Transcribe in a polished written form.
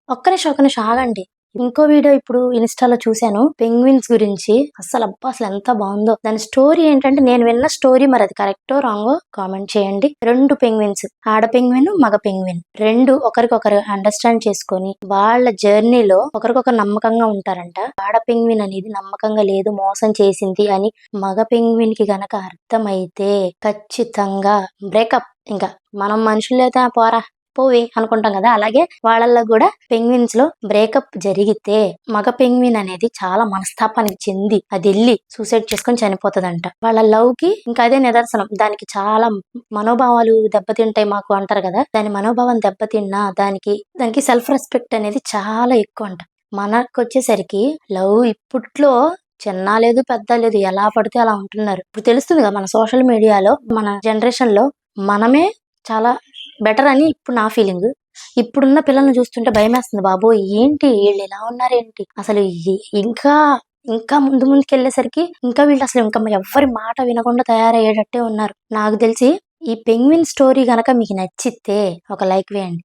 ఒక్క నిమిషం ఆగండి. ఇంకో వీడియో ఇప్పుడు ఇన్‌స్టాలో చూసాను. పెంగ్విన్స్ గురించి. అసలు ఎంత బావుందో. దాని స్టోరీ ఏంటంటే నేను విన్న స్టోరీ మరది కరెక్టో, రాంగో కామెంట్ చేయండి. 2 పెంగ్విన్స్ ఆడ పెంగ్విన్, మగ పెంగ్విన్ 2 ఒకరికొకరు అండర్‌స్టాండ్ చేసుకొని వాళ్ళ జర్నీలో ఒకరికొకరు నమ్మకంగా ఉంటారంట. ఆడ పెంగ్విన్ అనేది నమ్మకంగా లేదు, మోసం చేసింది అని మగ పెంగ్విన్‌కి గనక అర్థమైతే ఖచ్చితంగా బ్రేకప్. ఇంకా మనం మనుషులైతే పోరా పోవే అనుకుంటాం కదా, అలాగే వాళ్ళల్లో కూడా పెంగ్విన్స్ లో బ్రేకప్ జరిగితే మగ పెంగ్విన్ అనేది చాలా మనస్తాపానికి చెంది అది వెళ్ళి సూసైడ్ చేసుకొని చనిపోతుందంట. వాళ్ళ లవ్ కి ఇంకా అదే నిదర్శనం. దానికి చాలా మనోభావాలు దెబ్బతింటాయి మాకు అంటారు కదా, దాని మనోభావం దెబ్బతిన్నా దానికి సెల్ఫ్ రెస్పెక్ట్ అనేది చాలా ఎక్కువ అంట. మనకొచ్చేసరికి లవ్ ఇప్పట్లో చిన్న లేదు పెద్ద లేదు, ఎలా పడితే అలా ఉంటున్నారు. ఇప్పుడు తెలుస్తుంది కదా మన సోషల్ మీడియాలో, మన జనరేషన్ లో మనమే చాలా బెటర్ అని ఇప్పుడు నా ఫీలింగ్. ఇప్పుడున్న పిల్లల్ని చూస్తుంటే భయమేస్తుంది. బాబోయ్ ఏంటి వీళ్ళు ఇలా ఉన్నారేంటి, అసలు ఇంకా ఇంకా ముందుకెళ్లేసరికి ఇంకా వీళ్ళు అసలు ఇంకా ఎవ్వరి మాట వినకుండా తయారయ్యేటట్టే ఉన్నారు. నాకు తెలిసి ఈ పెంగ్విన్ స్టోరీ గనక మీకు నచ్చితే ఒక లైక్ వేయండి.